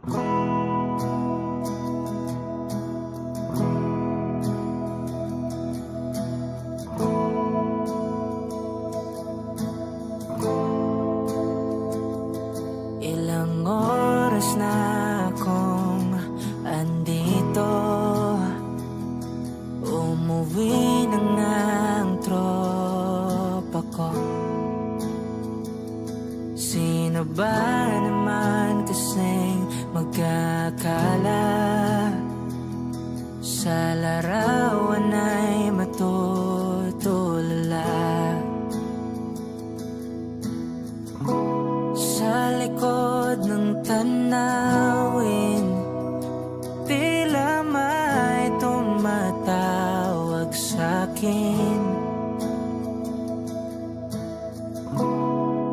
Ilang oras na akong andito, umuwi na nga ang tropa ko. Sino ba naman kasing magkakala sa larawan ay matutulala? Sa likod ng tanawin, tila may tumatawag sa'kin.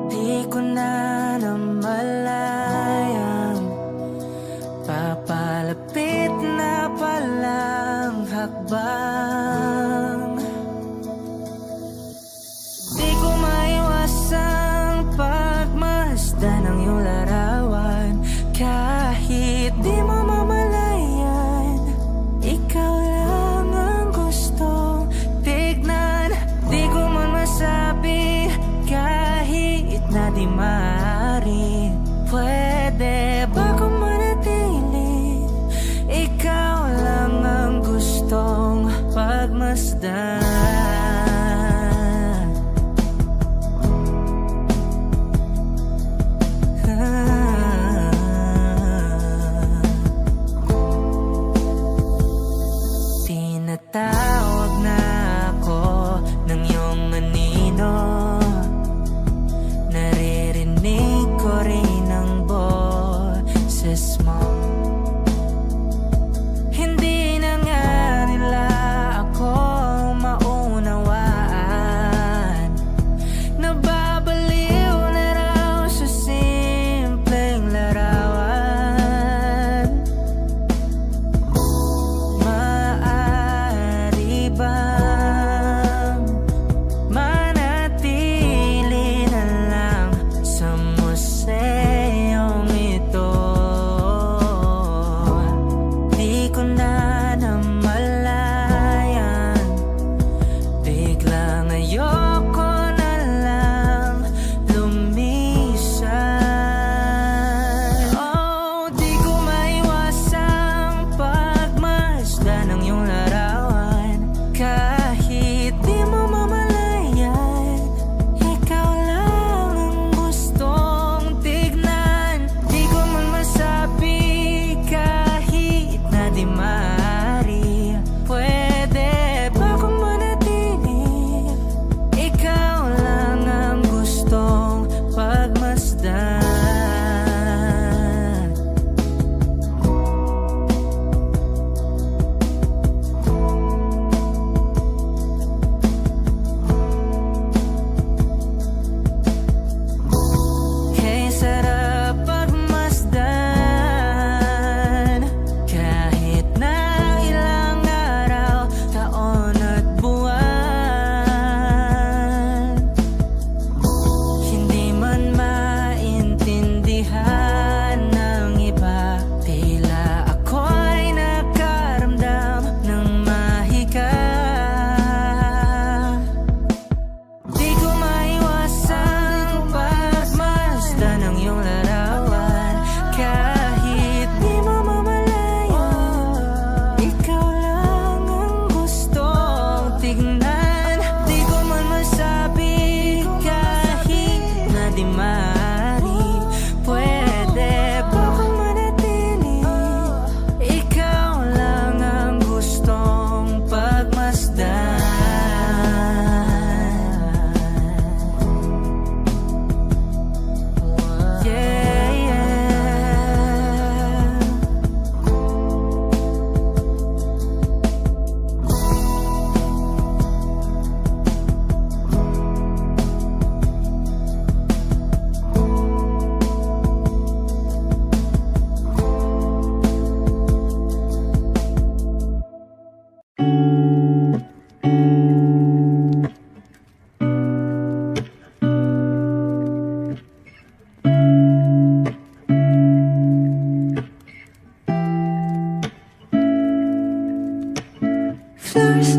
Di ko na namalayang papalapit na palang hakbang. Di ko maiwasang pagmasdan ng iyong larawan kahit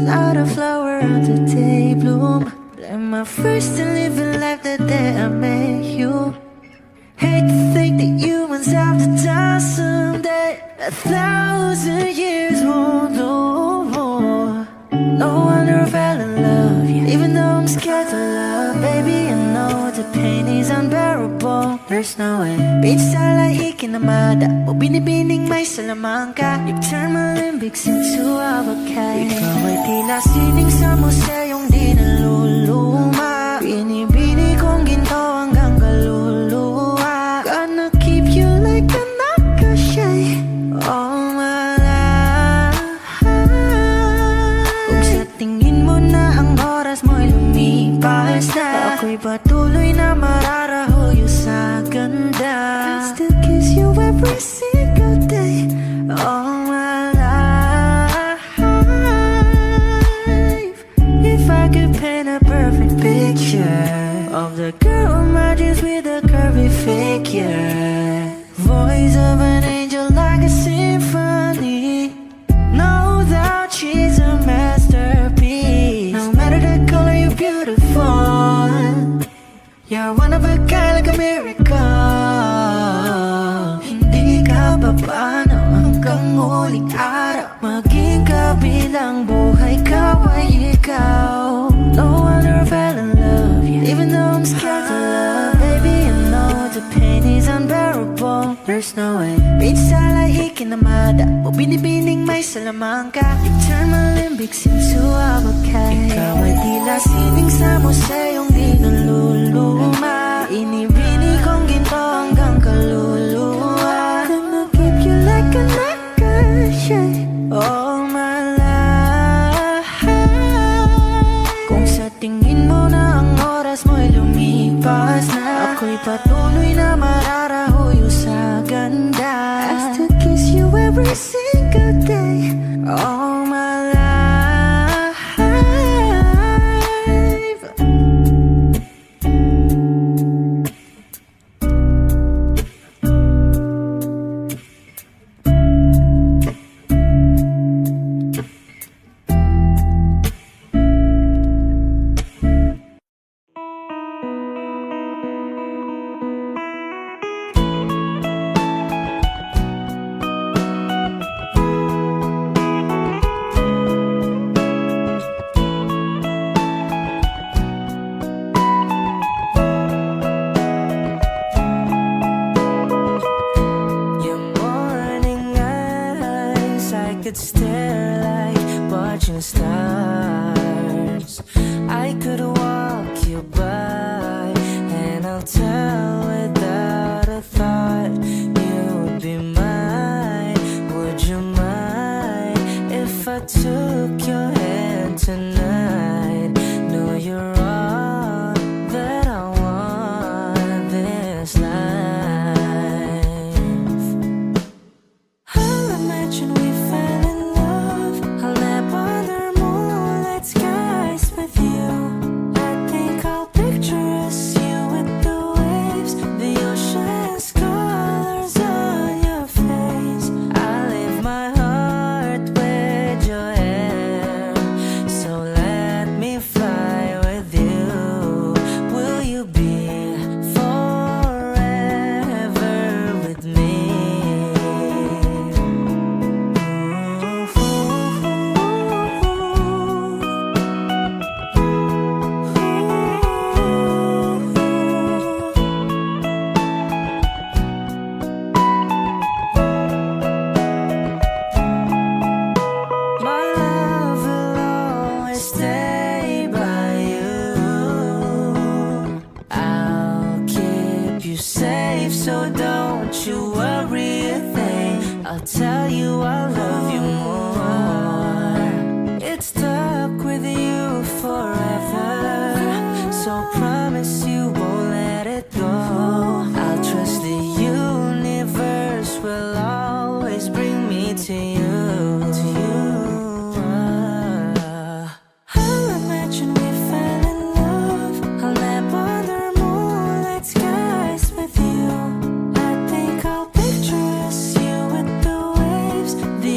not a flower on the day bloom. Blame my first to living life the day I met you. Hate to think that humans have to die someday. 1,000 years won't know more. No wonder I fell in love, yeah. Even though I'm scared to love, baby, I know the pain is unbearable. There's no way. Bitch, sala ikinamada o binibining may salamangka. You turn my limbics into avocado. Ikaw ay tila sining sa museyong di naluluma. Binibini kong ginto hanggang kaluluwa. Gonna keep you like a nakashay all my life. Kung sa tingin mo na ang oras mo'y lumipas na, ako'y patuloy na mararahuyo sa ganda. I still kiss you every single day all my life. If I could paint a perfect picture of the girl in my dreams with a curvy figure, voice of an angel like a symphony. No doubt she's a masterpiece. No matter the color, you're beautiful. You're one of a kind, like a miracle. Hindi ka papaano hanggang huling araw. Maging kabilang buhay ka ay ikaw. No wonder I fell in love, yeah. Even though I'm scared to love, baby, I know the pain is unbearable. There's no way. Bitch, sala ikinamada o binibining may salamangka. You turn my limbics into avocado. Ikaw ay tila sining sa museyong di naluluma. Inibini kong ginto hanggang kaluluwa. Gonna keep you like a nakashay all my life. Kung sa tingin mo na ang oras mo'y lumipas na, ako'y patuloy na mararahuyo sa ganda. I still kiss you every single day all my life. Could stare like watching stars. I could walk you by, and I'll tell without a thought you'd be mine. Would you mind if I took your hand tonight? Know you're all that I want this life. I'll imagine we fell in love. I'll nap under moonlit skies with you. I think I'll picture us, you with the waves, the ocean's colors on your face. I leave my heart with your hair, so let me fly with you. Will you be forever with me? My love will always stay by you. I'll keep you safe, so don't you worry a thing. I'll tell you I love you more. It's stuck with you forever, so promise you won't let it go. I'll trust the universe will always bring me to you. I'll imagine we fell in love. I'll nap under moonlit skies with you. I think I'll picture us, you with the waves, the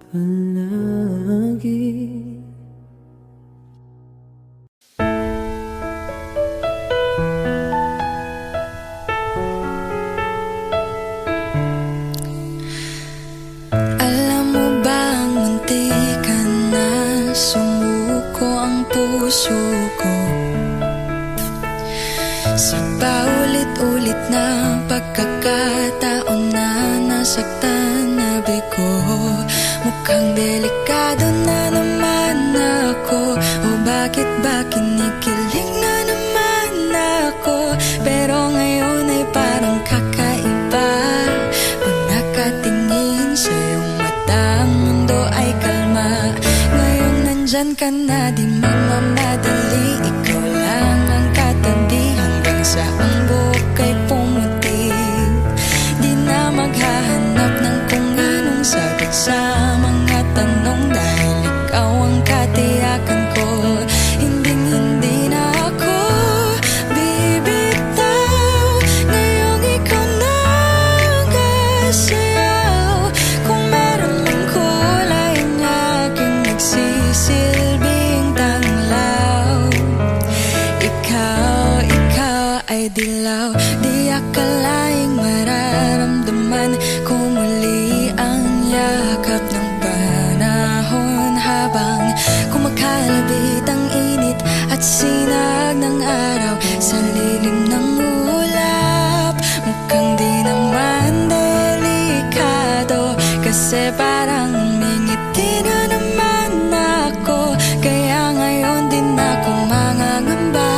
palagi. Alam mo bang muntikan na sumuko ang puso ko sa paulit-ulit na pagkakataon na nasaktan na bigo. Mukhang delikado na naman ako, o bakit ba kinikilig na naman ako? Pero ngayon ay parang kakaiba pag nakatingin sa iyong mata, ang mundo ay kalma. Ngayon nandyan ka na, di magmamadali, ikaw lang ang katabi hanggang sa ang buhok ay pumuti. Di na maghahanap ng kung anong sagot sa mga tanong, dahil ikaw ang katiyakan ko. Hinding-hindi na ako bibitaw, ngayong ikaw na ang kasayaw. Kung meron mang kulay ang aking nagsisilbing tanglaw, ikaw ay dilaw. Di akalaing mararamdaman ko muli ang yakap ng panahon, habang kumakalabit ang init at sinag ng araw sa lilim ng ulap. Mukhang di naman delikado, kasi parang mingiti na naman ako. Kaya ngayon din ako mangangamba,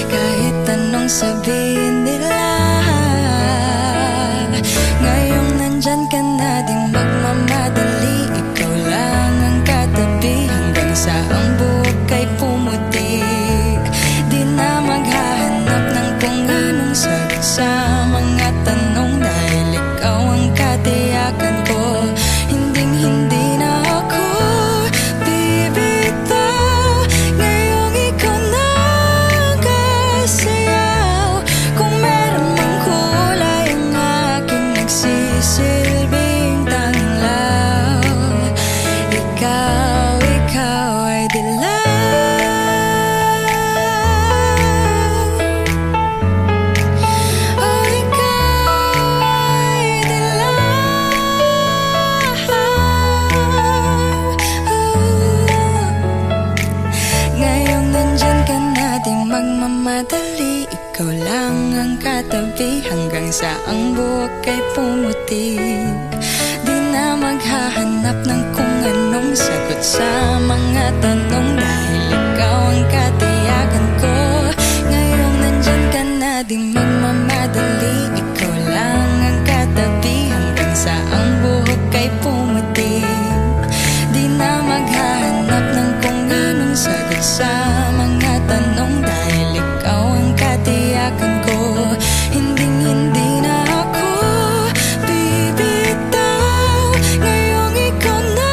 kahit anong sabihin nila. Ngayong nandyan ka na, di magmamadali, ikaw lang ang katabi hanggang sa ang buhok ay pumuti. Di na maghahanap ng kung anong sagot sa mga tanong, dahil ikaw ang katiyakan ko. Hinding-hindi na ako bibitaw, ngayong ikaw na ang kasayaw. Kung meron mang kulay ang aking nagsisilbing tanglaw, ikaw ay dilaw. Oh, ikaw ay dilaw. Ngayong nandyan ka na, di magmamadali, ikaw lang ang katabi hanggang sa ang buhok ay pumuti. Di na maghahanap ng kung anong sagot sa mga tanong, dahil ikaw ang katiyakan ko. Ngayong nandyan ka na, di magmamadali, ikaw lang ang katabi hanggang sa ang buhok ay pumuti. Di na maghahanap ng kung anong sagot sa mga tanong, dahil ikaw ang katiyakan ko. Hinding-hindi na ako bibitaw, ngayong ikaw na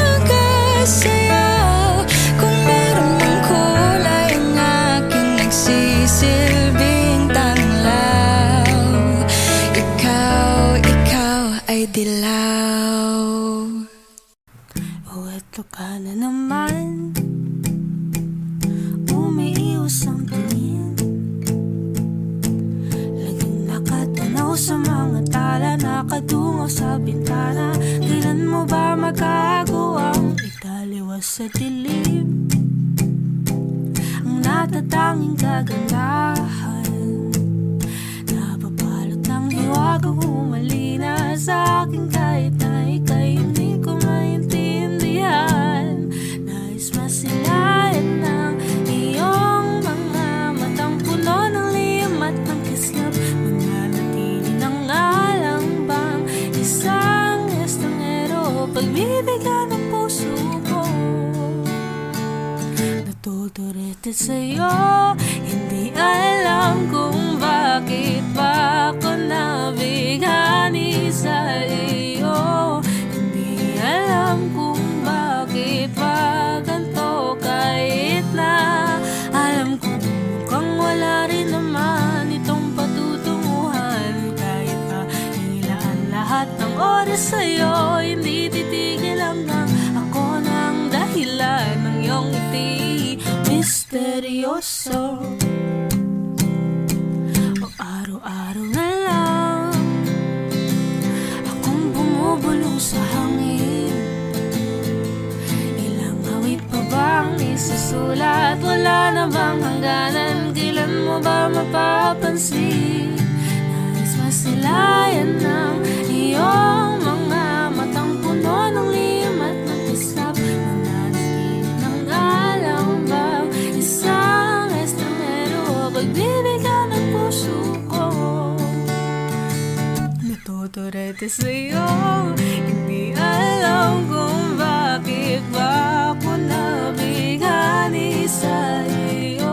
ang kasayaw. Kung meron mang kulay ang aking nagsisilbing tanglaw, ikaw ay dilaw. O eto ka na naman, umiiwas ang tingin, laging nakatanaw sa mga tala, nakadungaw sa bintana. Kailan mo ba magagawang italiwas sa dilim ang natatanging kagandahan, nababalot ng hiwagang humalina sa akin, kahit na ika'y hindi ko maintindihan. Nais masilayan ng iyong mga matang puno ng lihim at ng kislap, mananatili ng alang bang isang estranghero, pagbibigyan ng puso ko. Natuturete sa'yo, hindi alam kung bakit ba ako nabighani sa iyo. Hindi alam kung bakit ba ganito, kahit na alam ko mukhang wala rin naman itong patutunguhan. Kahit pa ilaan lahat ng oras sa'yo, hindi titigil ang iyong ngiti misteryoso. O araw-araw na lang akong bumubulong sa hangin. Ilang awit pa bang isusulat? Wala na bang hangganan? Kailan mo ba mapapansin? Nais masilayan ng iyong mga matang puno ng lihim at ng kisap. Nananagin ng alam bang isang estranghero? Pagbibigyan ng puso ko, natuturete sa'yo. Hindi alam kung bakit ba ako nabighani sa iyo.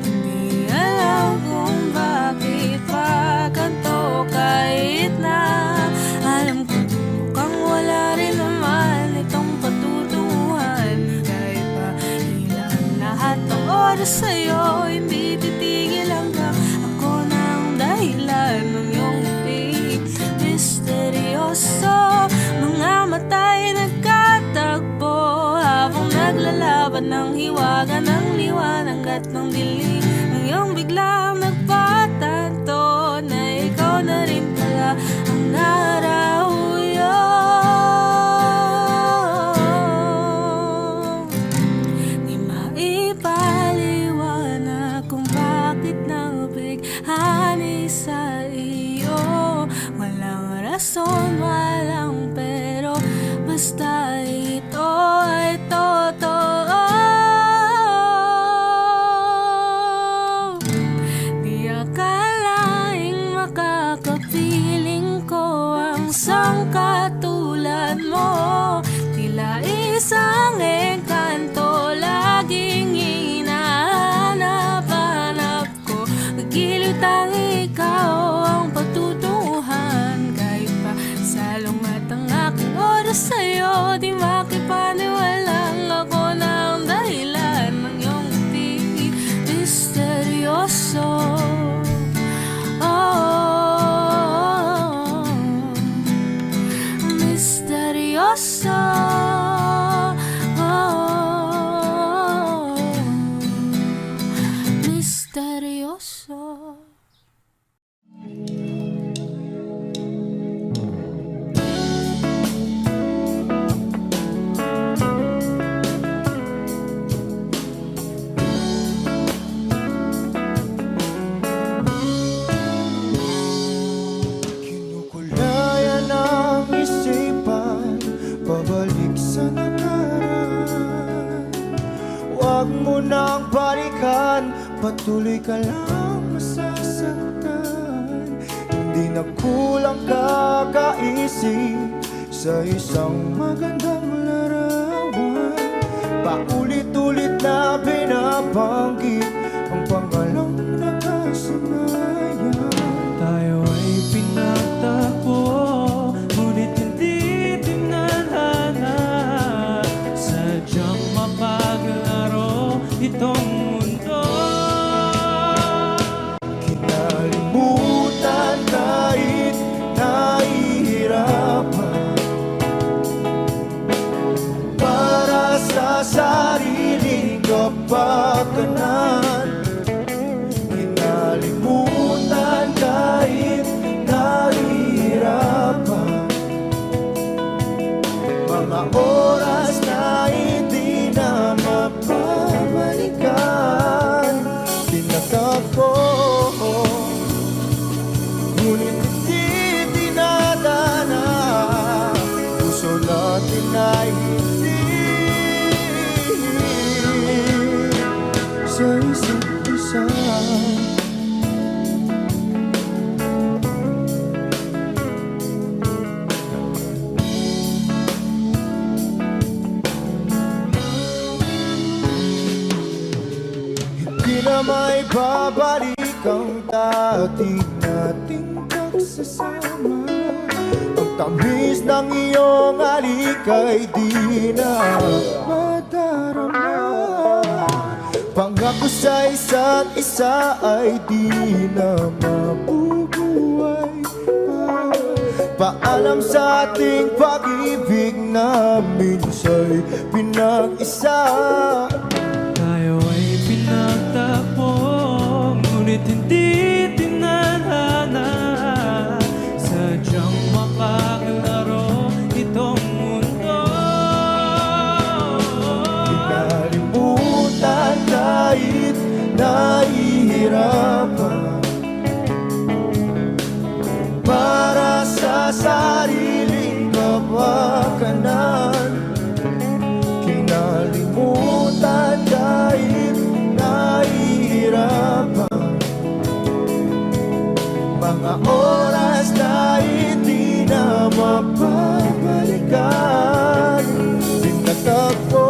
Hindi alam kung bakit ba ganito, kahit na alam ko mukhang wala rin naman itong patutunguhan. Kahit pa ilan lahat ng oras sa'yo, hindi titigil hanggang ako na ang dahilan ng iyong ngiti misteryoso. Mga mata'y nagkatagpo habang naglalaban ng hiwaga ng liwanag at ng dilim. Nang iyong biglang nagpatanto na ikaw na rin pala ang narauyo. Di maipaliwanag kung bakit nabighani sa iyo. Walang rason, walang pero, basta ito ay totoo. Di akalaing makakapiling ko ang sangkatulad mo. Tila isang engkanto laging hinahanap-hanap ko. Magiliw tang ikaw ang patutunguhan. Kahit pa salong at ang aking oras sa'yo, di makipaniwalang ako na ang dahilan ng iyong ngiti misteryoso. Oh, misteryoso. Oh, misteryoso. Kinukulayan ang isipan, pabalik sa nakaraan. Huwag mo nang balikan, patuloy ka lang masasaktan. Hindi na kulang kakaisip sa isang magandang larawan. Paulit-ulit na binabanggit ang pangalang nakasanayan. Tayo ay pinagtagpo, ngunit hindi tinadhana. Sadyang mapaglaro itong mundo. Kinalimutan kahit nahihirapan, para sa sariling kapakanan. Kinalimutan kahit nahihirapan, mga oras na hindi na mapabalikan. Tinatagpo, ngunit hindi tinadana. Puso natin ay hindi sa isa't isa. Hindi na may babalik ang dati nating pagsasama. Ang tamis ng iyong halik ay di na madarama. Pangako sa isa't isa ay di na mabubuhay pa. Paalam sa ating pag-ibig na minsa'y pinag-isa. Tayo ay pinagtagpo, ngunit hindi tinadhana. Sadyang makakalaro itong mundo. Pinalimutan kahit nahihirapan, para sa sariling kapakanan. Kinalimutan kahit nahihirapan, mga oras na hindi na mapabalikan. Pinagtagpo,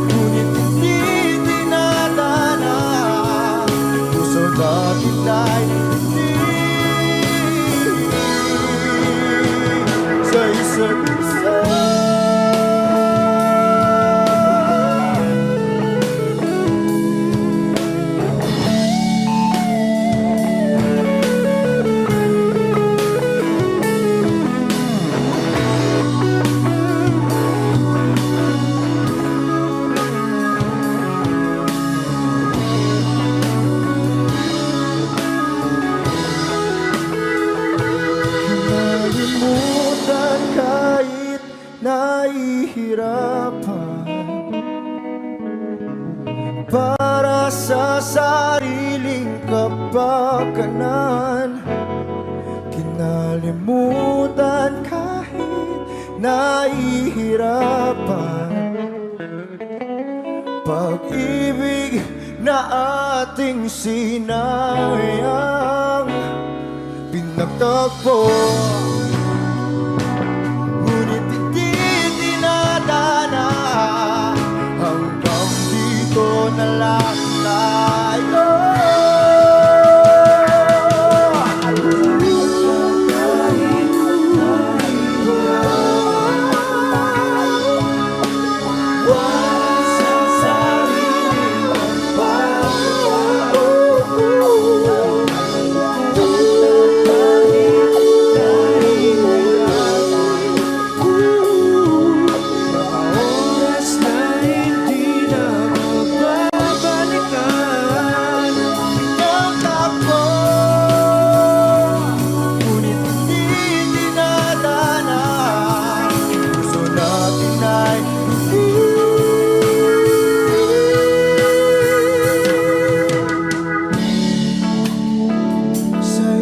ngunit hindi tinadhana. Puso natin ay hindi sa isa't isa. Nalimutan kahit nahihirapan, para sa sariling kapakanan. Kinalimutan kahit nahihirapan, pag-ibig na ating sinayang. Pinagtagpo, ngunit hindi tinadhana. Hanggang dito na lang tayo.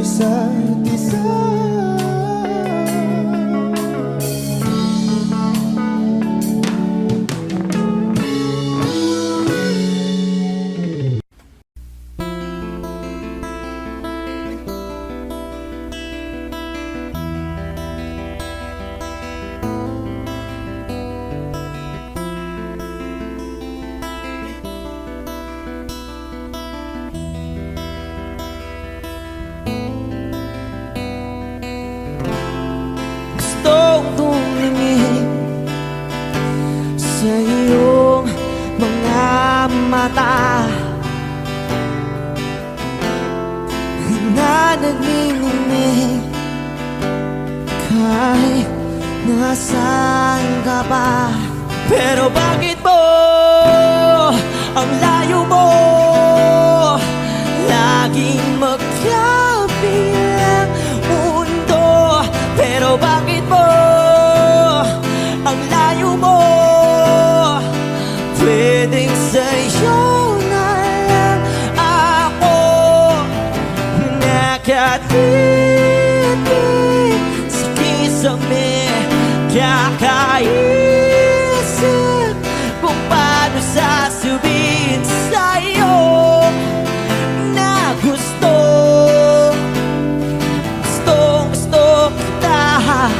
Isa't isa. Gustong tumingin sa iyong mga mata na nagniningning kahit nasaan ka pa. Pero bakit mo ang layo mo laging magkabilang mundo? Pero bakit mo ang layo mo? Pwedeng sa'yo na lang ako nakatitig sa kisame. Kakaisip kung paano sasabihin sa'yo na gustong kita.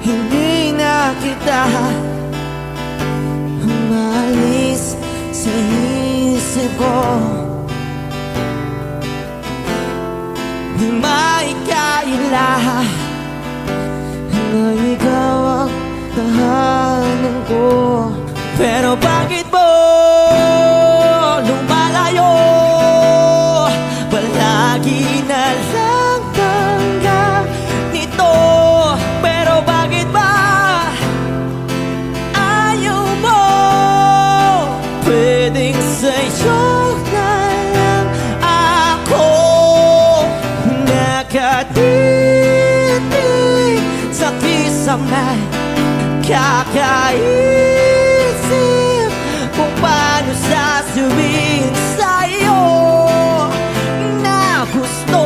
Hindi na kita ko maikaila na ikaw ang tahanan ko. Pero bakit mo lumalayo? Palagi na lang tanggap nito. Pero bakit ba ayaw mo? Pwedeng sa'yo na lang ako nakatitig sa kisame. Kakaisip kung paano sasabihin sa'yo na gusto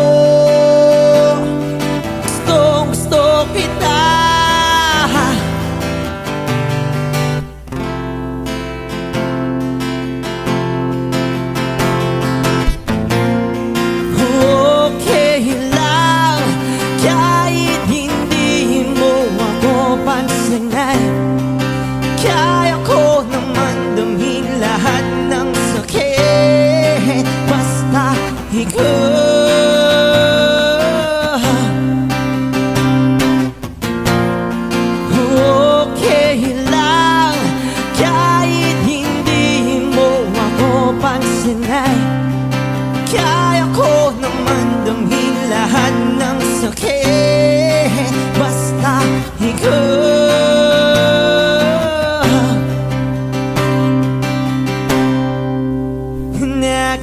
kita. Okay lang kahit hindi mo ako pansinin. Kaya ko naman damhin lahat ng sakit basta ikaw. Okay lang kahit hindi mo ako pansinin. Kaya ko naman damhin lahat ng sakit basta ikaw.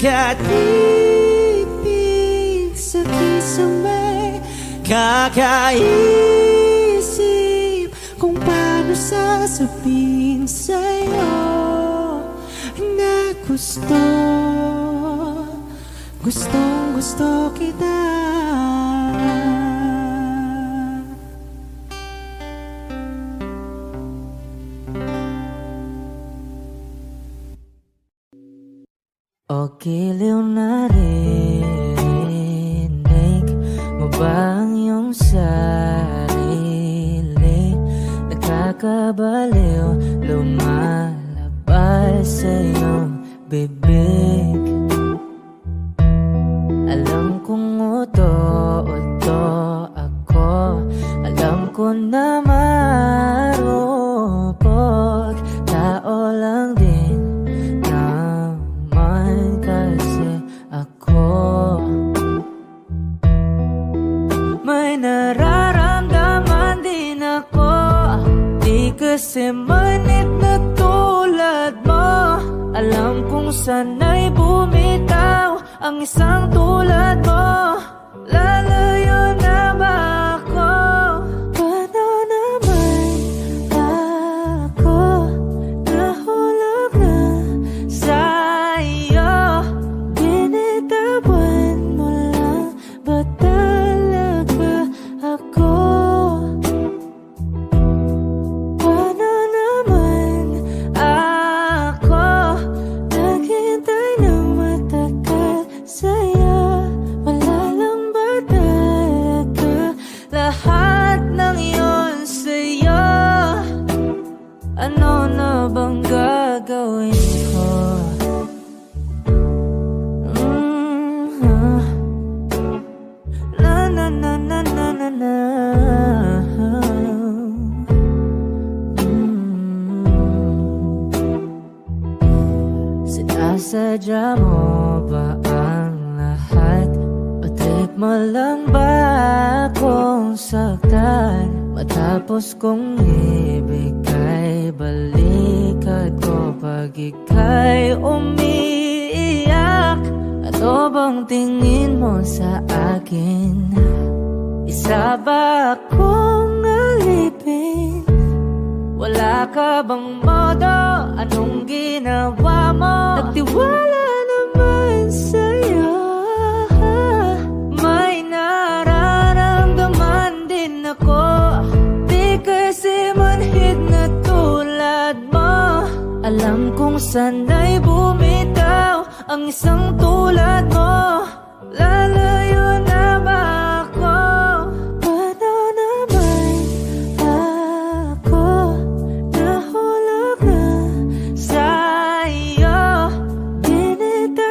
Nakatipid sa kisame. Kakaisip kung paano sasabihin sa'yo na gustong kita. O giliw na rinig mo ba ang iyong sarili? Nakakabaliw, lumalabas sa iyong bibig. Alam kong uto-uto ako, alam ko na marupok. Tao lang din kasi ako may nararamdaman din ako. Di kasi manit na tulad mo. Alam kong sana'y bumitaw ang isang tulad mo. Lalayo na ba ako? Paano naman ako nahulog na sa'yo? Binitawan mo lang ba talaga ako? Paano naman ako naghintay ng matagal sa'yo? Wala lang ba talaga lahat ng iyon sa'yo? Ano na bang gagawin ko? Na na na na na na na. Sinasadya mo ba ang lahat? O trip mo lang ba akong saktan? Matapos kong ibigay balikat ko pag ika'y umiiyak. Ano bang tingin mo sa akin? Isa ba akong alipin? Wala ka bang modo? Anong ginawa mo? Nagtiwala naman sa'yo. May nararamdaman din ako. Di kasi manhid na tulad mo. Alam kong sana'y bumitaw ang isang tulad mo. Lalayo na ba ako? Paano naman ako nahulog na sa'yo? Binitaw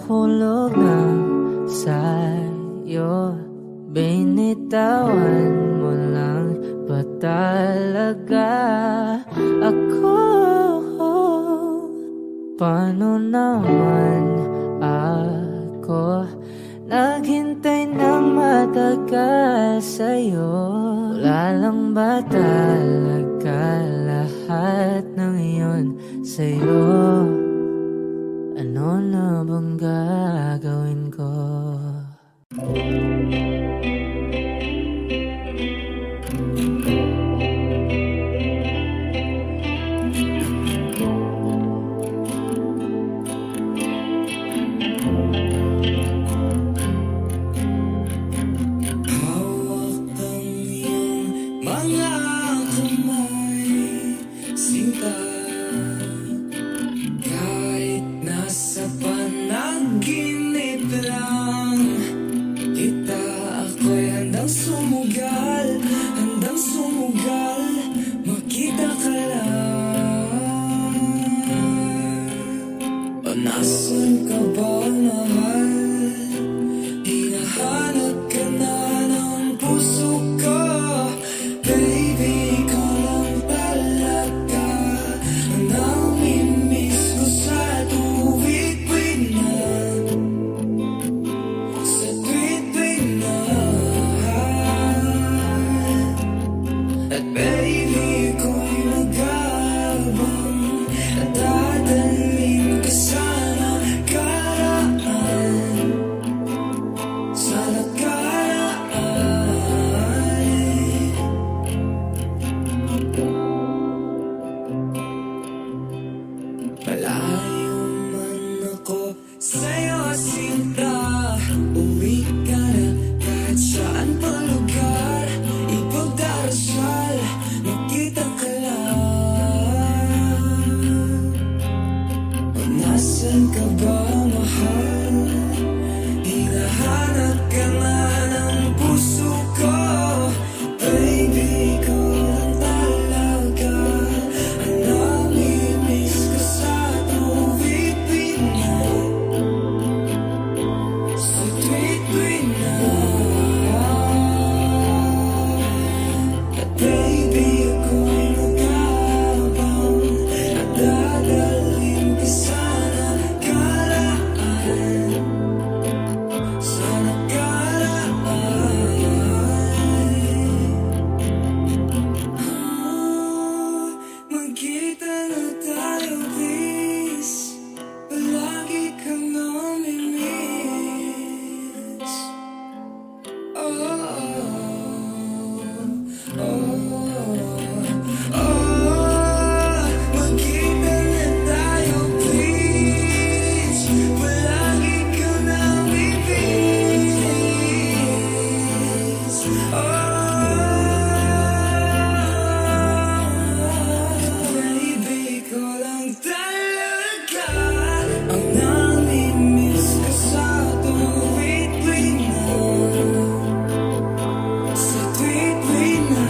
nahulog na sa'yo. Binitawan mo lang ba talaga ako? Paano naman ako naghintay ng matagal sa'yo? Wala lang ba talaga lahat ng iyon sa'yo? Ano na bang gagawin ko? Nasaan ka ba, mahal? Hinahanap ka na ng puso ko. Baby, ikaw lang talaga ang namimiss ko sa tuwid-tuwid na, sa tuwid-tuwid na. At baby, ako'y mag-aabang at dadalhin ka sa malayo man ako sa'yo, sinta. Uwi ka na kahit saan pang lugar. Ipagdarasal, magkita ka lang. Nasaan ka ba, mahal? Hinahanap ka na ng puso ko. Baby, ikaw lang talaga ang namimiss ko sa tuwid-tuwid na, sa tuwid-tuwid na. At baby, ako'y mag-aabang at dadalhin ka sa nakaraan, sa nakaraan. Magkita na tayo, please. Palagi kang namimiss. Oh, oh, oh. Magkita na tayo, please. Palagi kang namimiss. Baby, ikaw lang talaga ang namimiss ko sa tuwid-tuwid na, sa tuwid-tuwid na.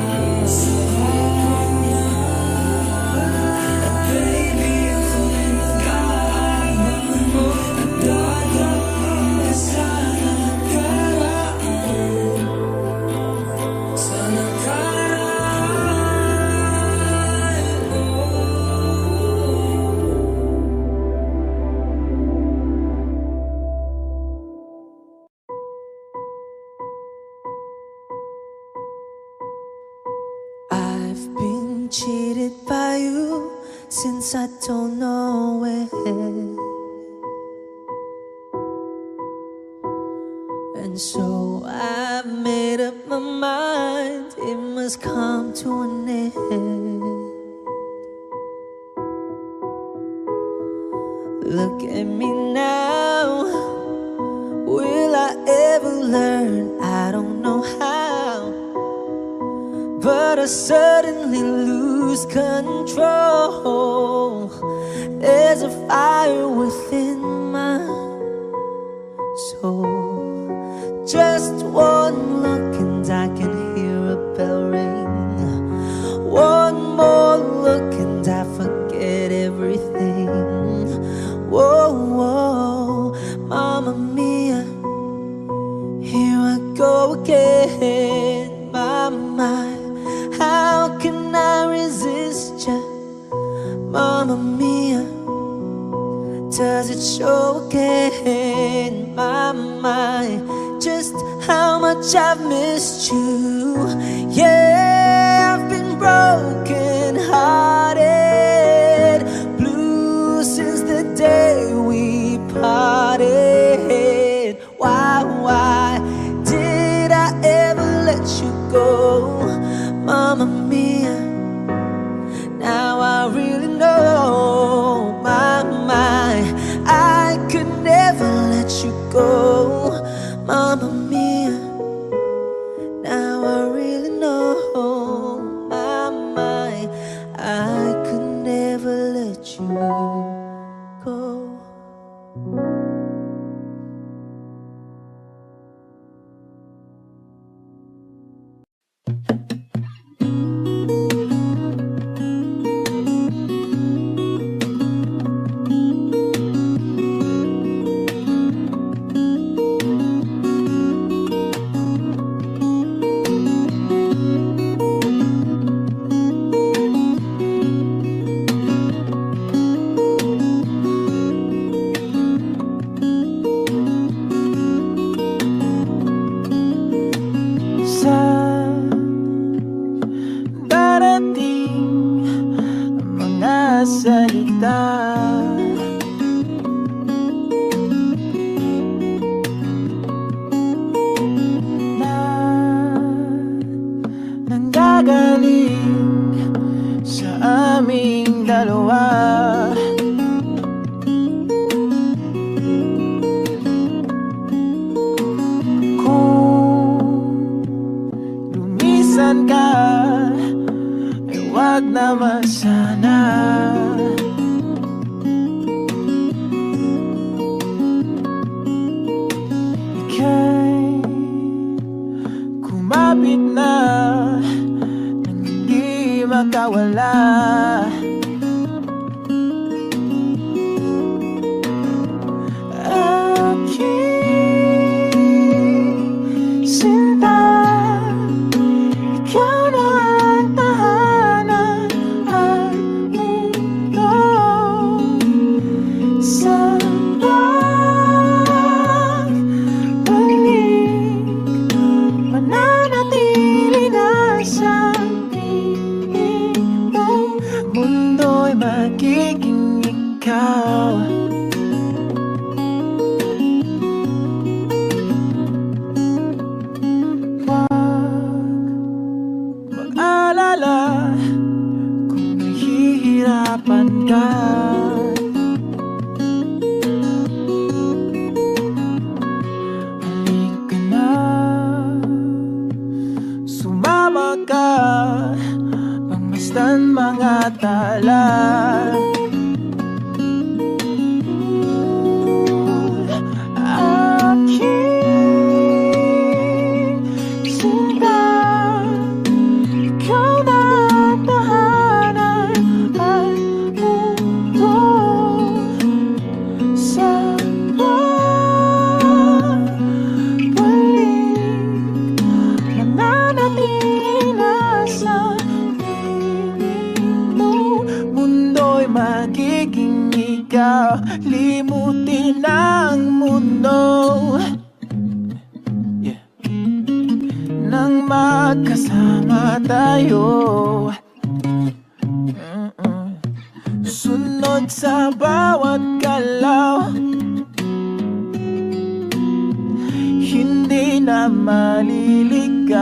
At baby, ako'y mag-aabang at dadalhin ka sa nakaraan, sa nakaraan. I've been cheated by you since I don't know when. And so I've made up my mind, it must come to an end. Look at me now, will I ever learn? I don't know how, but I suddenly lose control. There's a fire within my soul. Just one look and I can hear a bell ring. One more look and I forget everything. Whoa, whoa, my Mamma mia, here I go again. My, how can I resist ya? Mamma mia, does it show again? My, just how much I've missed you. Yeah, I've been broken hearted, blue since the day we parted. Why did I ever let you go? Mamma mia, now I really know. My, I could never let you go. Mamma mia, now I really know. My, I could never let you go. Salita na nanggagaling sa aming dalawa. Kung lumisan ka, ay wag naman sana. Kumapit na nang hindi makawala. Aking sinta, ikaw na ang tahanan at mundo sa mananatili na sa piling mo. Mundo'y magiging ikaw. Huwag mag-alala kung nahihirapan ka. Sumama ka, pangmasdan mga tala. Aking sinta, ikaw na ang tahanan at mundo sa mananatili na sa piling mo. Mundo'y magiging ikaw, limutin ang mundo. Nang magkasama tayo, sunod sa bawat galaw, hindi na maliligaw.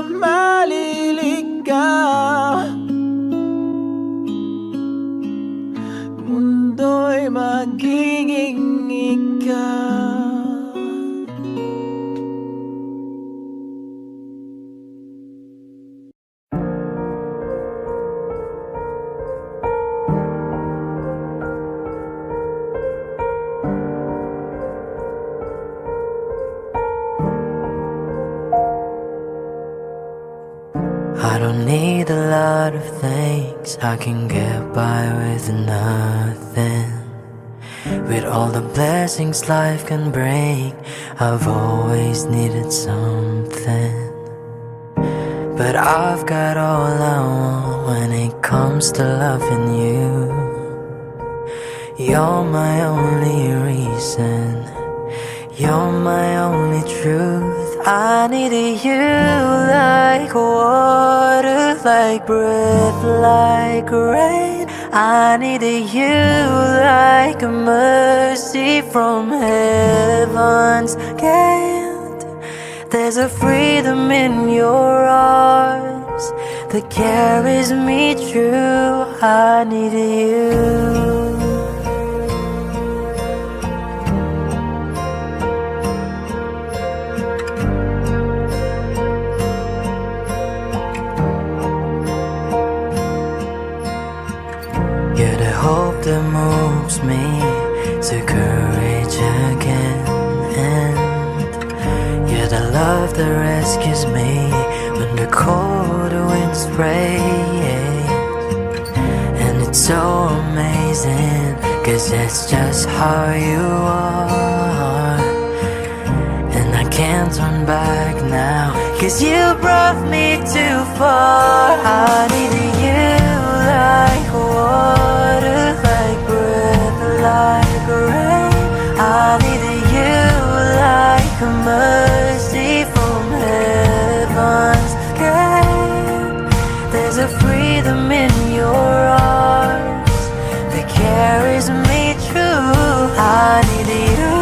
maliligaw, mundo'y magiging ikaw. I don't need a lot of things, I can get by with nothing. With all the blessings life can bring, I've always needed something. But I've got all I want when it comes to loving you. You're my only reason, you're my only truth. I needed you like water, like breath, like rain. I needed you like a mercy from heaven's gate. There's a freedom in your arms that carries me through. I needed you. You're the hope that moves me to courage again, and you're the love that rescues me when the cold winds rain. And it's so amazing, 'cause that's just how you are. And I can't turn back now, 'cause you brought me too far. I needed you like water, like breath, like rain. I needed you like a mercy from heaven's gate. There's a freedom in your arms that carries me through. I needed you.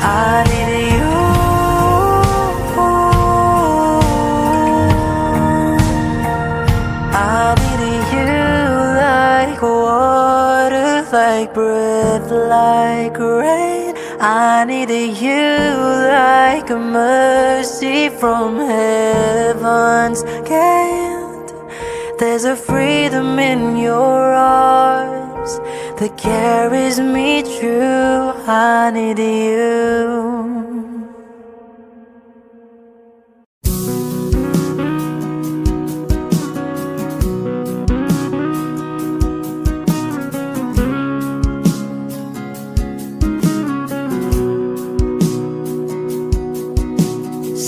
I needed you. I needed you like water, like breath, like rain. I needed you like a mercy from heaven's gate. There's a freedom in your arms that carries me through. I need you.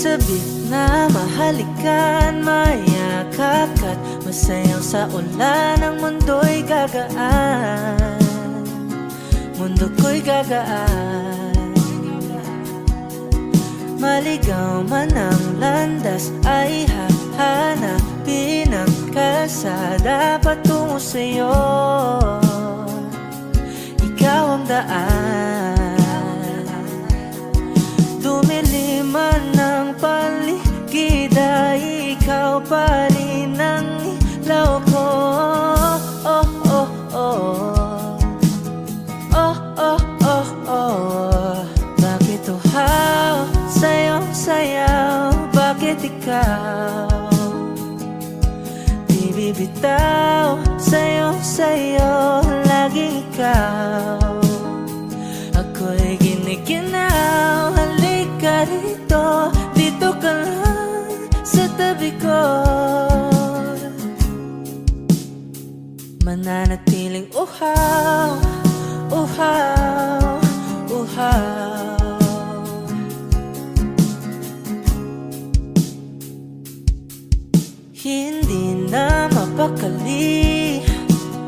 Sabik na mahalikan, mayakap ka't masayang sa ulan. Ang mundo'y gagaan, mundo ko'y gagaan. Maligaw man ang landas ay hahanapin ang kalsada patungo sa'yo. Ikaw ang daan. Dumilim man ang paligid ay ikaw pa rin ang ilaw ko. Oh, oh, oh. Oh, oh, oh, oh. Bakit uhaw sa'yong sayaw? Bakit ikaw di bibitaw? Sa'yong sayo, laging ikaw. Ako'y giniginaw. Halika rito, dito ka lang sa tabi ko. Mananatiling uhaw, uhaw, uhaw. Hindi na mapakali,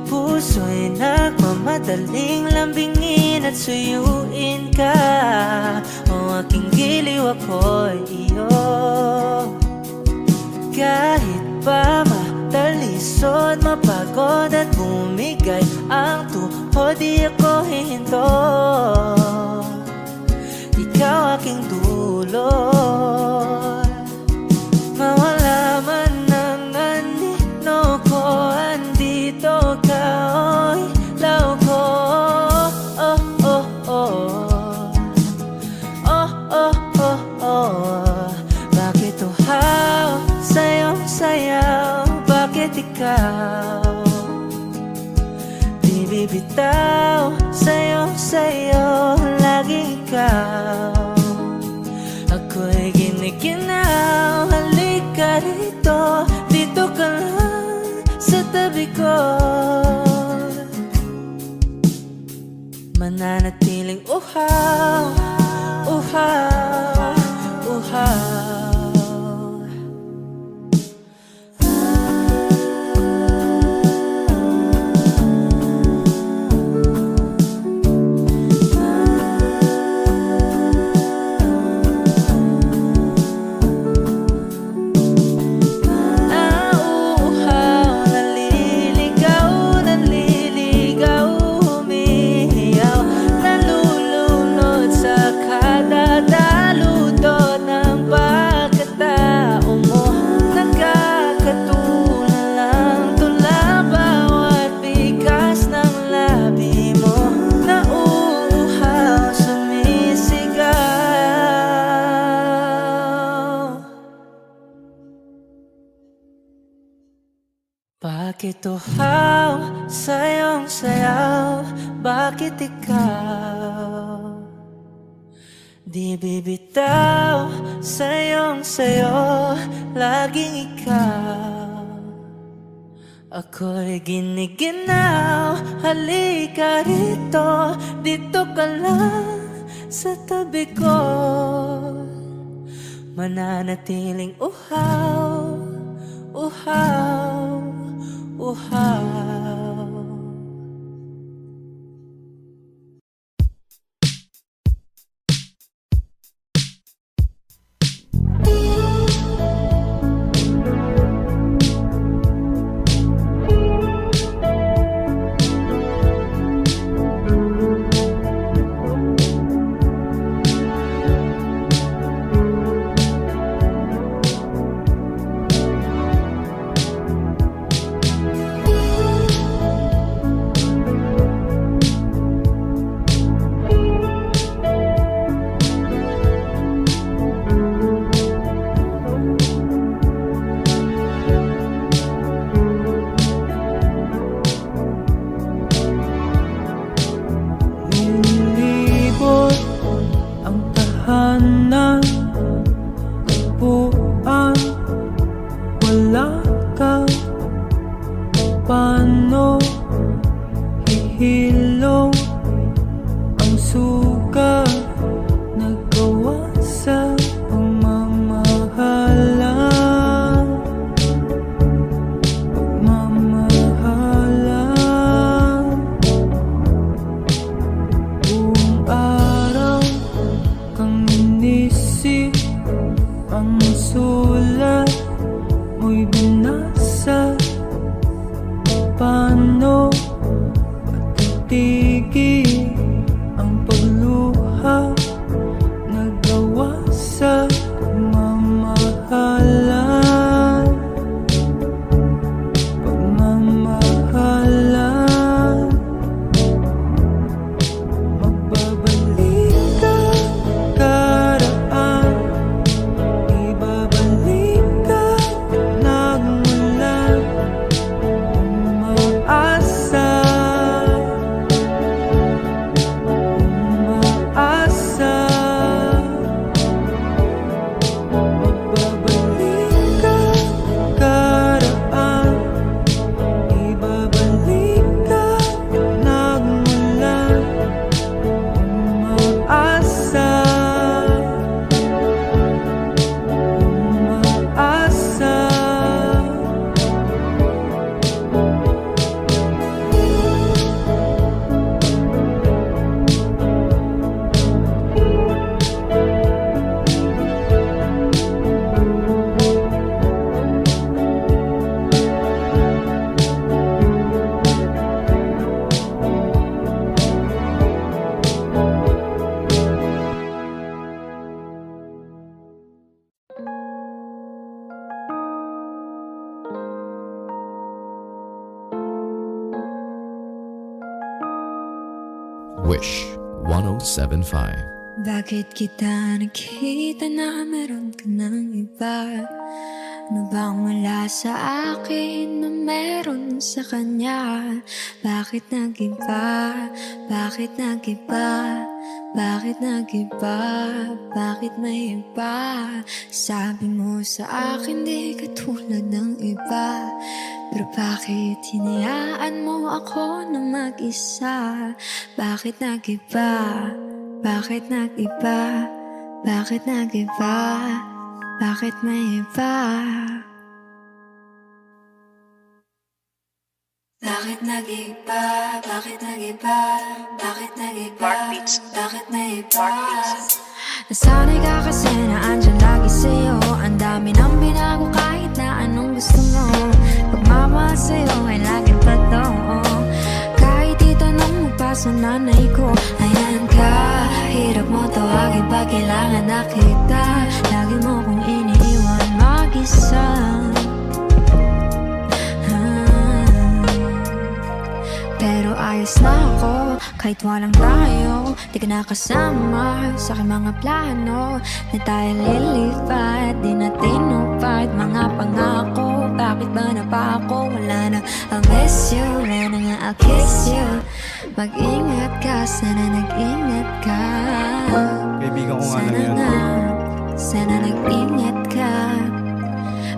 puso'y nagmamadaling lambingin at suyuin ka. O aking giliw ako'y iyo. Kahit pa matalisod, mapagod at bumigay ang tuhod, di ako hihinto. aking dulot. Mawala man ang anino ko, andito ka, oy, law ko. Oh, oh, oh. Oh, oh, oh, oh. Bakit uhaw sa'yong sayaw? Bakit ikaw di bibitaw? Sa'yong sayo, laging ikaw. Ako'y giniginaw, halika rito, dito ka lang sa tabi ko. Mananatiling uhaw, uhaw, uhaw. Bakit uhaw sa'yong sayaw? Bakit ikaw di bibitaw? Sa'yong sayo, laging ikaw. Ako'y giniginaw, halika rito, dito ka lang sa tabi ko. Mananatiling uhaw, uhaw, uhaw. Paano hihilong ang suga nagawa sa pagmamahalan? Buong araw kang inisip, ang sulat mo'y binasa. Paano pati Wish 1075. Bakit kita nakita na meron ka ng iba? Ano bang wala sa akin na meron sa kanya? Bakit nag-iba? Bakit nag-iba? Bakit nag-iba? Bakit may iba? Sabi mo sa akin di ka tulad ng iba. Pero bakit hinayaan mo ako na mag-isa? Bakit nag-iba? Bakit nag-iba? Bakit nag-iba? Bakit may iba? Bakit nag-iba? Bakit nag-iba? Bakit nag-iba? Bakit may iba? Nasanay ka kasi na andyan lagi sa'yo. Ang dami nang binago kahit na anong gusto mo. Pagmamahal sa'yo ay laging totoo. Kahit itanong mo pa sa nanay ko, ayan ka, hirap mo tawagin pag kailangan na kita. Lagi mo kong iniiwan mag-isa. Pero ayos na ako, kahit walang tayo. Di ka nakasama sa aking mga plano. Na tayo lilipat, di natin upad mga pangako. Bakit ba na pa ako? Wala na, I'll miss you. Wala na nga, I'll kiss you. Mag-ingat ka, sana nag-ingat ka. Kaibigan ko nga lang yan. Sana nag-ingat ka.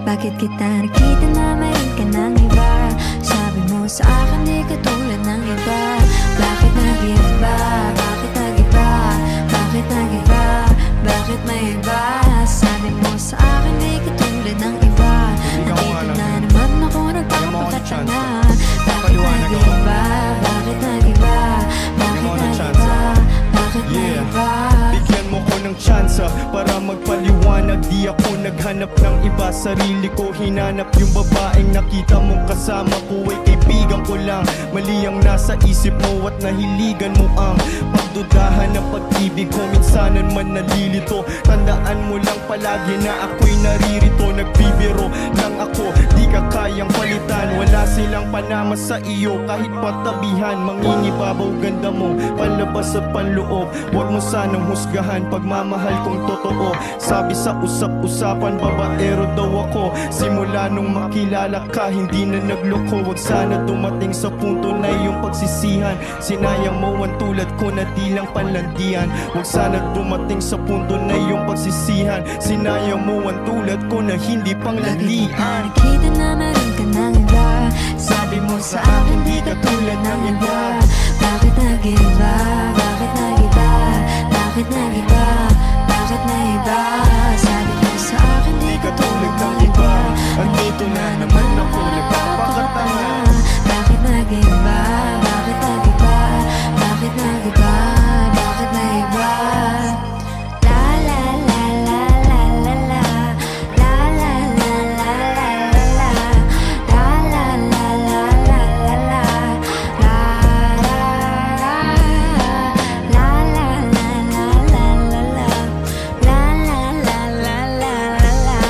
Bakit kita nakita na mayroon ka ng iba? Sabi mo sa akin di ka tulad ng iba. Bakit nag-iba? Bakit nag-iba? Bakit nag-iba? Bakit may iba? Sabi mo sa akin di ka tulad ng iba. Nandito na naman ako nagpapakatanga. Bakit nag-iba? Bakit nag-iba? Bakit nag-iba? Bakit may iba? Bigyan mo ko ng tsansa para magpaliwanag. Di ako naghanap ng iba, sarili ko hinanap. Yung babaeng nakita mong kasama ko ay kaibigan ko lang. Mali ang nasa isip mo at nahiligan mo ang pagdudahan ng pag-ibig ko. Minsanan man nalilito, tandaan mo lang palagi na ako'y naririto. Nagbibiro lang ako, di ka kayang palitan. Wala silang panama sa iyo kahit patabihan. Mangingibabaw ganda mo, palabas at panloob. Huwag mo sanang husgahan pagmamahal kong totoo. Sabi sa usap-usapan, babaero daw ako. Simula nung makilala ka, hindi na nagloko. Huwag sana dumating sa punto na iyong pagsisihan. Sinayang mo ang tulad ko na di lang panlandian. Huwag sana dumating sa punto na iyong pagsisihan. Sinayang mo ang tulad ko na hindi panglandian. Nakita na meron ka ng iba. Sabi mo sa akin di ka tulad ng iba. Bakit nag-iba? Bakit nag-iba? Bakit nag-iba? Bakit nag-iba? Sabi mo sa akin di ka tulad ng iba. Andito na naman ako nagpapakatanga. Bakit nag-iba? Bakit nag-iba? Bakit nag-iba? Bakit nag-iba? La la la la la la la. La la la la la la la. La la la la la la la. La la la la la la la la la. La la la la la la la.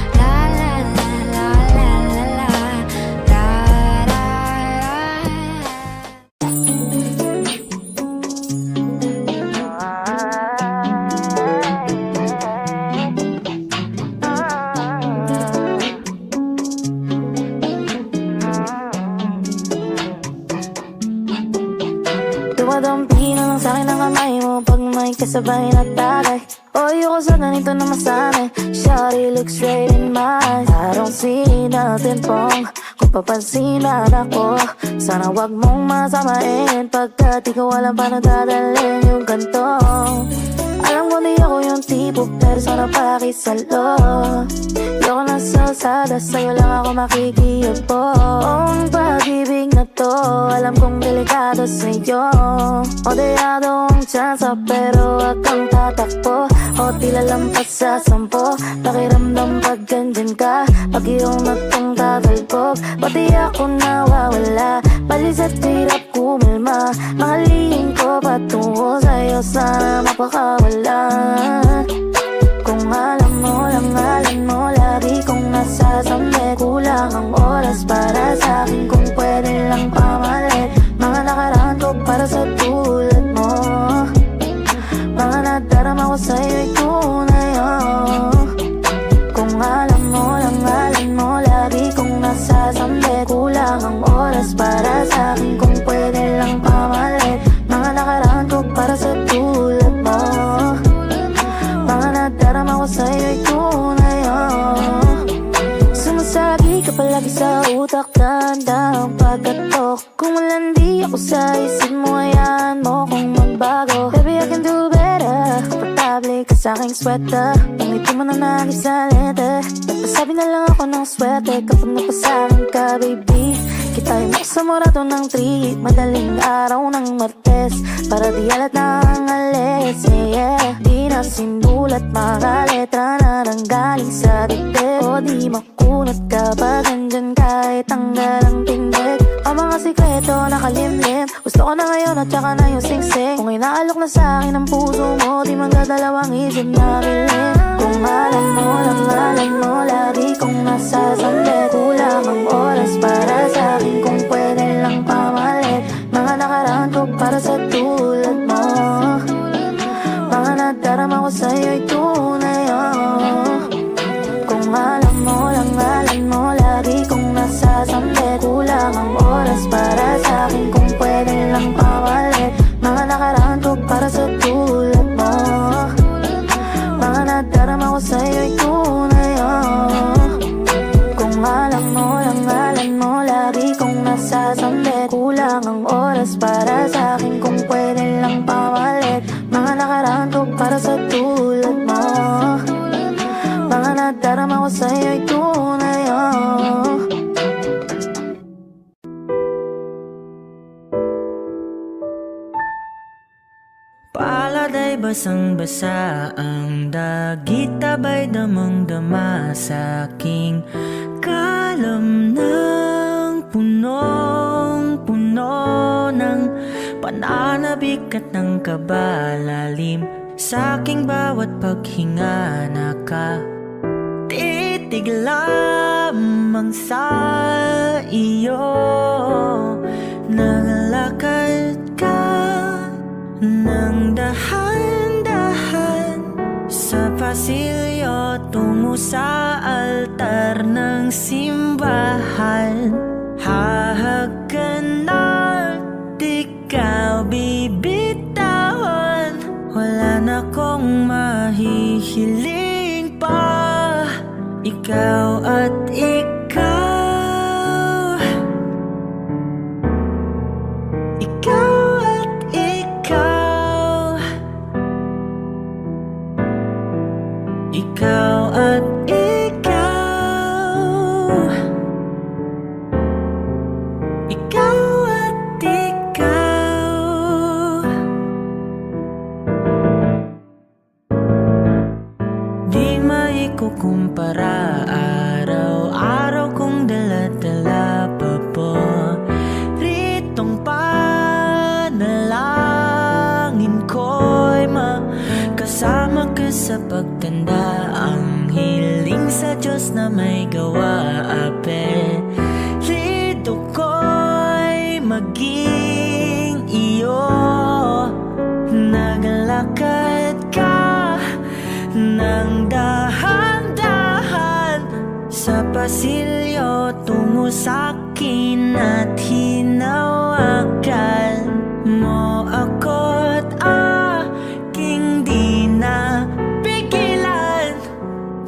La la la la la la la. Dumadampi na lang sa'kin ang kamay mo pag may kasabay na tagay. O ayoko sa ganito na masanay. Shawty looks straight in my eyes. I don't see nothing wrong kung papansinan ako. Sana wag mong masamain pagkat ikaw alam paano dadalhin yung ganto. Alam ko di ako yung tipo pero sana pakisalo. Ayoko na sa sada, sa'yo lang ako makikiupo. Ang pag-ibig na to, alam kong delikado sa'yo. Odeyado ang tsansa pero wag kang tatakbo. O tila lampas sa 10. Pakiramdam pag ganyan ka, pag iyong natong tatalbog. Pati ako nawawala, palis at hirap kumalma. Mahalin ko patungo sa'yo, sana mapakawala. Kung alam mo lang, alam mo lagi kong nasasamit. Kulang ang oras para sa'kin kung pwede lang pamalit. Mga nakaraan ko para sa tulad sa'yo'y tunay, oh. Kung alam mo lang, alam mo, lagi kong nasasambit. Kulang ang oras para sa'kin, kung pwede lang pamalit. Mga nakaraan ko para sa tulad mo. Mga nadarama ko sa'yo'y tunay, oh. Sumasagi ka palagi sa utak, tanda ang pagkatok. Kung malandi ako sa isip mo, hayaan mo kung magbago. Baby, I can do better. Komportable ka sa'king sweater. Pangiti mo na nagis sa lente. Nagpasabi na lang ako ng swerte kapag napasakin ka, baby. Kitay mo sa morato ng trip. Madaling araw ng Martes, para di alat na ang alis, yeah. Di na sinulat mga letra na nanggaling sa dibdib. O di makunat kapag nandyan kahit tanggal ang tindig. Ang mga sikreto nakalimlim. Gusto ko na ngayon at saka na yung singsing. Kung inaalok na sa'kin ang puso mo, di magdadalawang isip na kiling. Kung alam mo lang, alam mo, lagi kong nasasambit. Kulang ang oras para sa'kin, kung pwede lang pamalit. Mga nakaraan ko para sa tulad mo. Mga nadarama ko sa'yo'y tunay, oh. Kung alam mo lang, alam mo, lagi kong nasasambit. Kulang ang oras para sa'kin, kung pwede lang pamalit. Mga nakaraan ko para sa tulad mo. Mga nadarama ko sa'yo'y tunay, oh. Kung alam mo lang, alam mo, lagi kong nasasambit. Kulang ang oras para sa'kin, kung pwede lang pamalit. Mga nakaraan ko para sa tulad mo. Mga nadarama ko sa'yo'y tunay, oh. Palad ay basang-basa, ang dagit abay damang-dama sa aking kalam ng punong-puno ng pananabik at ng kabalalim. Sa aking bawat paghinga nakatitig lamang sa iyo. Naglalakad ka nang dahan-dahan sa pasilyo tungo sa altar ng simbahan. Hahagan at ikaw bibitawan. Wala na kong mahihiling pa. Ikaw at ikaw. Ikaw at ikaw. Ikaw at ikaw. Ikaw at ikaw. Di maikukumpara, araw-araw kong dala-dala pa po ritong panalangin ko'y makasama ka sa pagtanda. Ang hiling sa Diyos na may gawa, apelido ko'y maging iyo. Naglalakad ka nang dahan-dahan sa pasilyo tungo sa'kin at hinawakan mo ako't aking di na pigilan.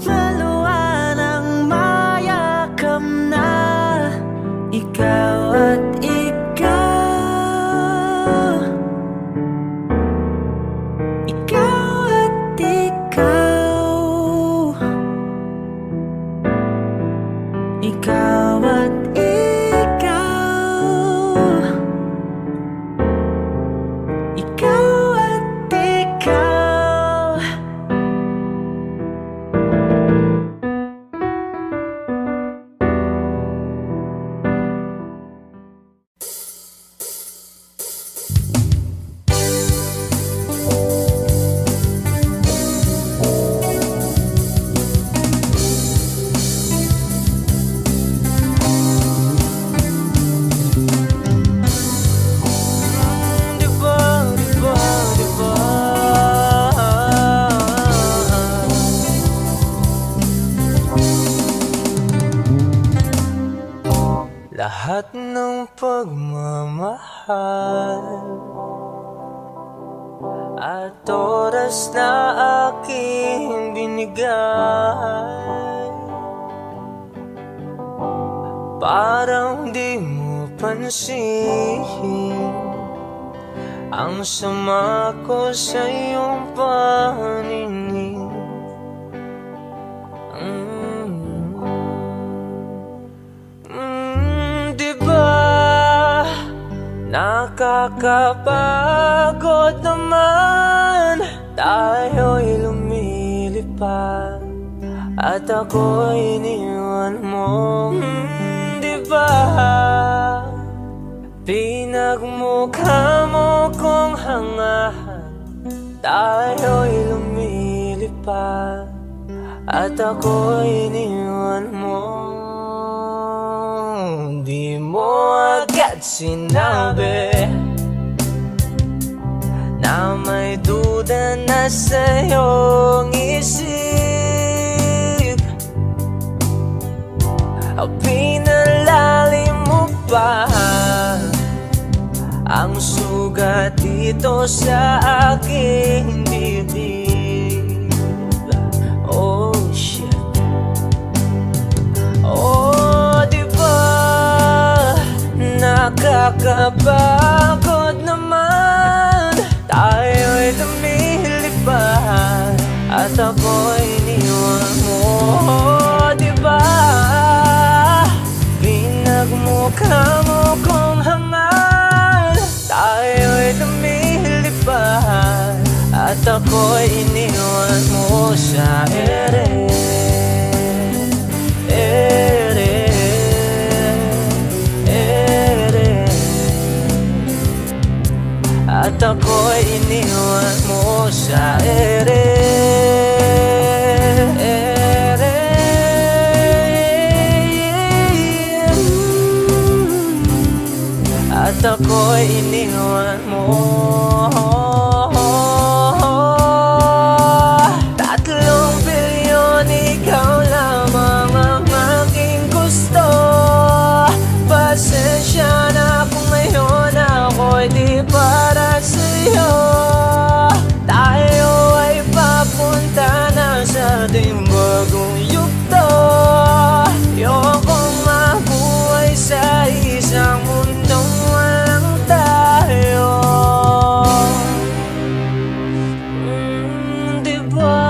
Maluwan ang mayakam na ikaw at ikaw. Ikaw at ikaw. Ikaw at ikaw. lahat ng pagmamahal at oras na aking binigay. Parang di mo pansin ang sama ko sa iyong paningin. Diba nakakapagod naman, tayo'y lumilipad at ako'y iniwan mo. Diba pinagmukha mo kong hangahan, tayo'y lumilipad at ako'y iniwan mo. Di mo agad sinabi na may duda na sa iyong isip. Pinalalim mo pa ang sugat dito sa aking dibdib. Oh shit. Oh, diba nakakapagod naman, tayo'y lumilipad at ako'y iniwan mo. Oh, diba pinagmukha mo kong hangal, tayo'y lumilipad at ako'y iniwan mo sa ere. At ako'y iniwan mo sa ere. At ako'y iniwan mo. 3 bilyon, ikaw lamang ang aking gusto. Pasensya na kung ngayon ako'y di para sa'yo. Tayo ay papunta na sa ating bagong yugto. Ayokong mabuhay sa isang mundong walang tayo. Diba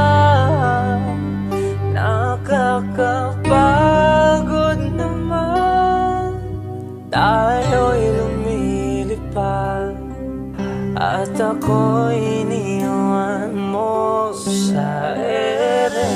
nakakapagod naman, tayo'y lumilipad at ako'y iniwan mo sa ere.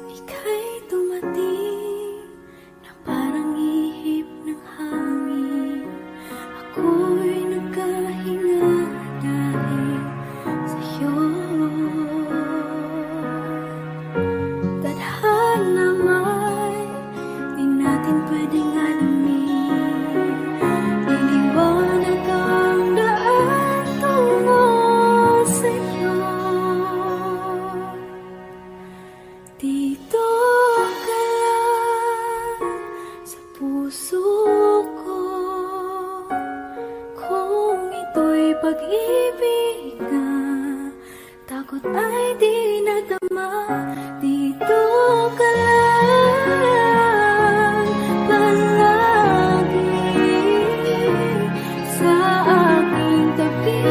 Ika'y dumating na parang ihip ng hangin. Ako'y nagkahinga dahil sa'yo. Tadhana may di natin pwedeng alamin. Liliwanag ang daan tungo sa'yo. Dito ka lang sa puso ko, kung ito'y pag-ibig na takot ay di nadama. Dito ka lang palagi sa aking tabi,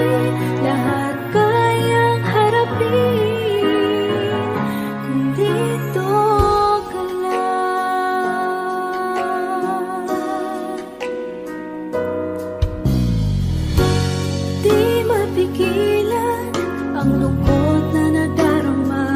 lahat kayang harapin kung dito ka lang. Di mapigilan ang lungkot na nadarama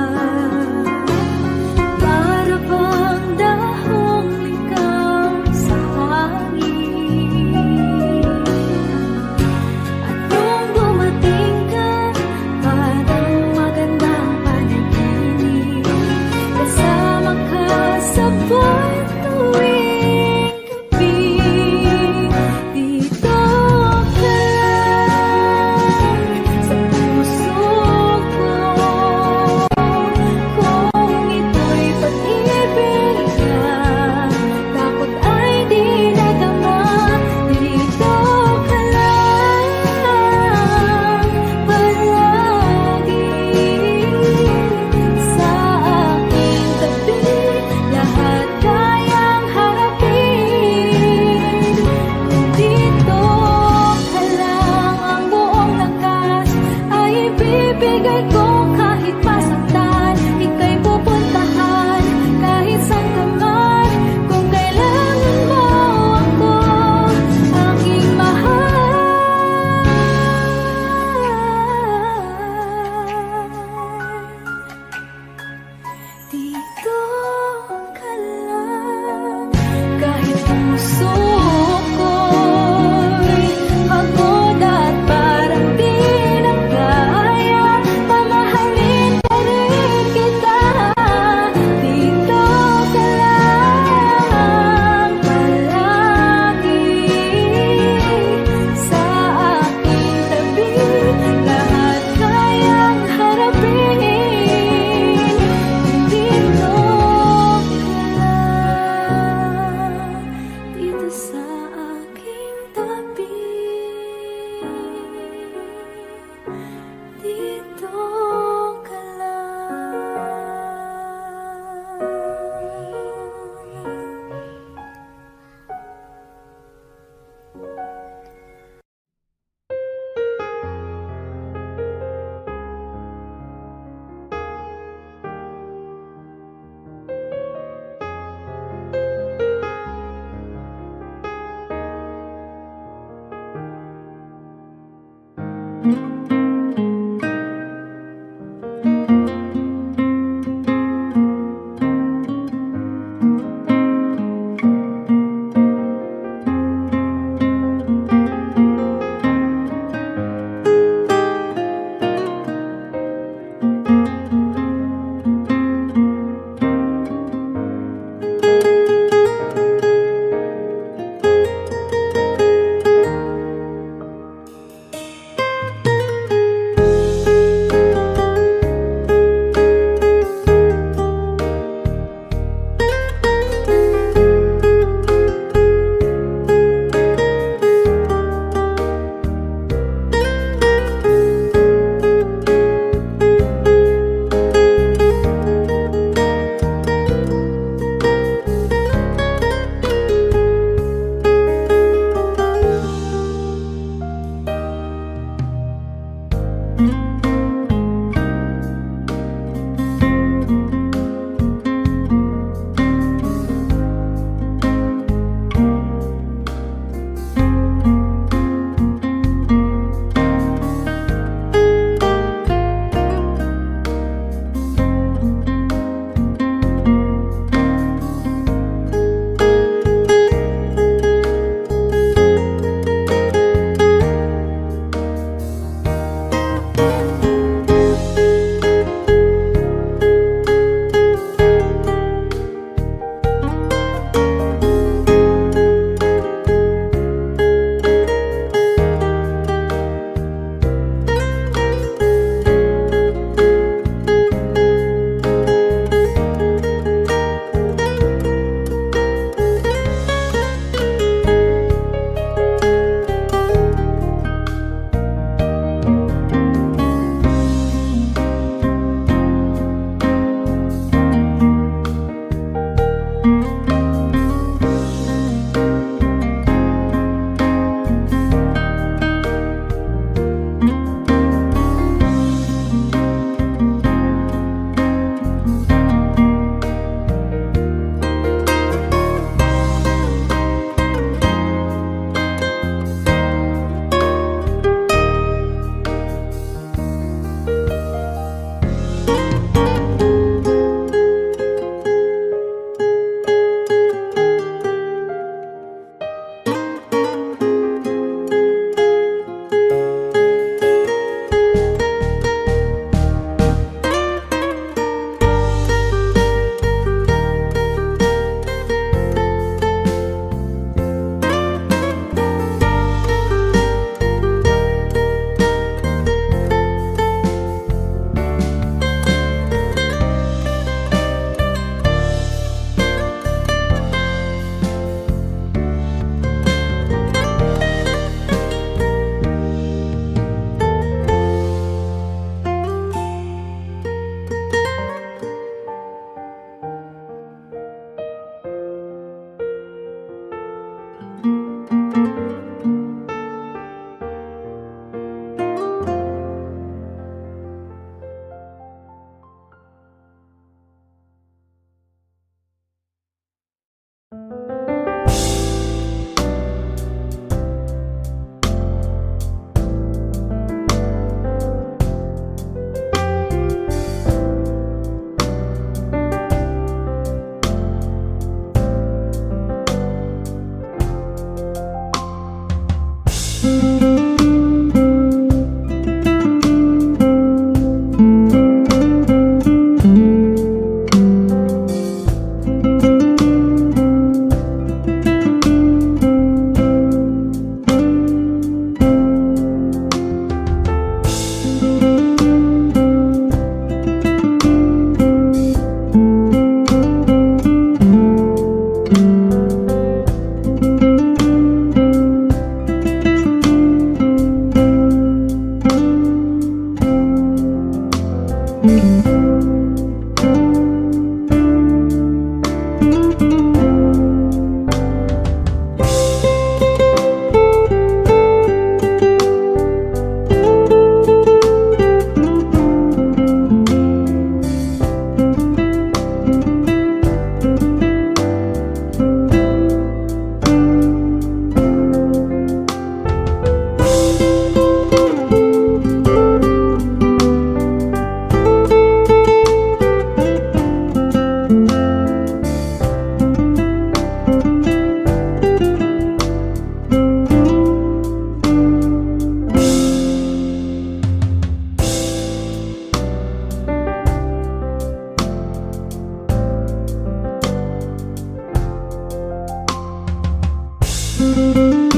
Thank